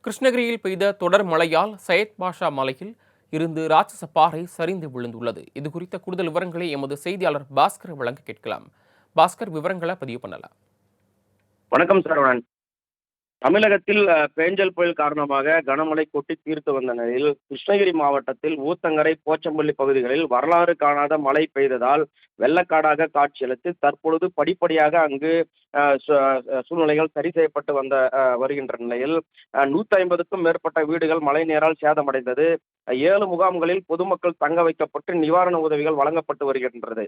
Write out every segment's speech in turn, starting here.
கிருஷ்ணகிரியில் பெய்த தொடர் மழையால் சையத் பாஷா மலையில் இருந்து ராட்சச பாறை சரிந்து விழுந்துள்ளது. இது குறித்த கூடுதல் விவரங்களை எமது செய்தியாளர் பாஸ்கர் வழங்க கேட்கலாம். பாஸ்கர், விவரங்களை பதிவு பண்ணலாம். வணக்கம் சரவணன். தமிழகத்தில் பேஞ்சல் புயல் காரணமாக கனமழை கொட்டி தீர்த்து வந்த நிலையில் கிருஷ்ணகிரி மாவட்டத்தில் ஊத்தங்கரை, போச்சம்பள்ளி பகுதிகளில் வரலாறு காணாத மழை பெய்ததால் வெள்ளக்காடாக காட்சியளித்து தற்பொழுது படிப்படியாக அங்கு சூழ்நிலைகள் சரி செய்யப்பட்டு வருகின்ற நிலையில் 150க்கும் மேற்பட்ட வீடுகள் மழை நீரால் சேதமடைந்தது. 7 முகாம்களில் பொதுமக்கள் தங்க வைக்கப்பட்டு நிவாரண உதவிகள் வழங்கப்பட்டு வருகின்றது.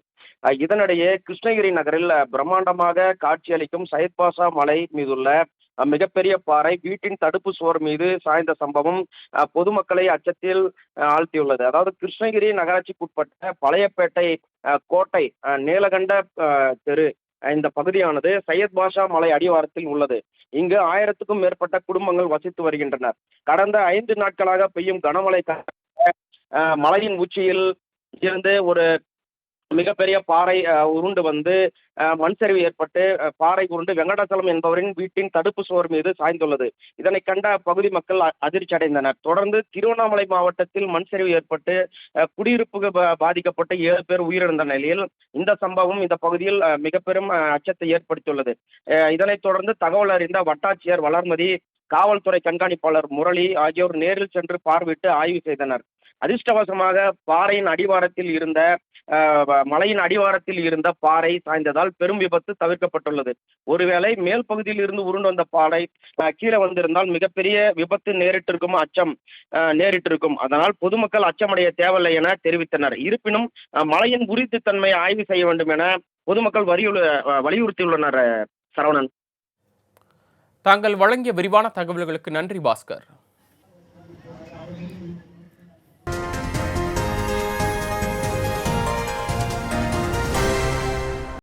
இதனிடையே கிருஷ்ணகிரி நகரில் பிரம்மாண்டமாக காட்சியளிக்கும் சையத் பாஷா மலை மீதுள்ள மிகப்பெரிய பாறை வீட்டின் தடுப்பு சுவர் மீது சாய்ந்த சம்பவம் பொதுமக்களை அச்சத்தில் ஆழ்த்தியுள்ளது. அதாவது கிருஷ்ணகிரி நகராட்சிக்குட்பட்ட பழையப்பேட்டை கோட்டை நீலகண்ட தெரு இந்த பகுதியானது சையத் பாஷா மலை அடிவாரத்தில் உள்ளது. இங்கு 1000க்கும் மேற்பட்ட குடும்பங்கள் வசித்து வருகின்றனர். கடந்த 5 நாட்களாக பெய்யும் கனமழை மலையின் உச்சியில் இருந்து ஒரு மிகப்பெரிய பாறை உருண்டு வந்து மண் சரிவு ஏற்பட்டு பாறை உருண்டு வெங்கடாச்சலம் என்பவரின் வீட்டின் தடுப்பு சுவர் மீது சாய்ந்துள்ளது. இதனை கண்ட பகுதி மக்கள் அதிர்ச்சி அடைந்தனர். தொடர்ந்து திருவண்ணாமலை மாவட்டத்தில் மண் சரிவு ஏற்பட்டு குடியிருப்புக்கு பாதிக்கப்பட்டு 7 பேர் உயிரிழந்த நிலையில் இந்த சம்பவம் இந்த பகுதியில் மிக பெரும் அச்சத்தை ஏற்படுத்தியுள்ளது. இதனைத் தொடர்ந்து தகவல் அறிந்த வட்டாட்சியர் வளர்மதி, காவல்துறை கண்காணிப்பாளர் முரளி ஆகியோர் நேரில் சென்று பார்வையிட்டு ஆய்வு செய்தனர். அதிர்ஷ்டவசமாக மலையின் அடிவாரத்தில் இருந்த பாறை சாய்ந்ததால் பெரும் விபத்து தவிர்க்கப்பட்டுள்ளது. ஒருவேளை மேல் பகுதியில் இருந்து உருண்டு வந்த பாறை கீழே வந்திருந்தால் மிகப்பெரிய விபத்து நேரிட்டிருக்கும். அதனால் பொதுமக்கள் அச்சமடைய தேவையில்லை என தெரிவித்தனர். இருப்பினும் மலையின் உறுதித்தன்மை ஆய்வு செய்ய வேண்டும் என பொதுமக்கள் வலியுறுத்தியுள்ளனர். சரவணன், தாங்கள் வழங்கிய விரிவான தகவல்களுக்கு நன்றி பாஸ்கர்.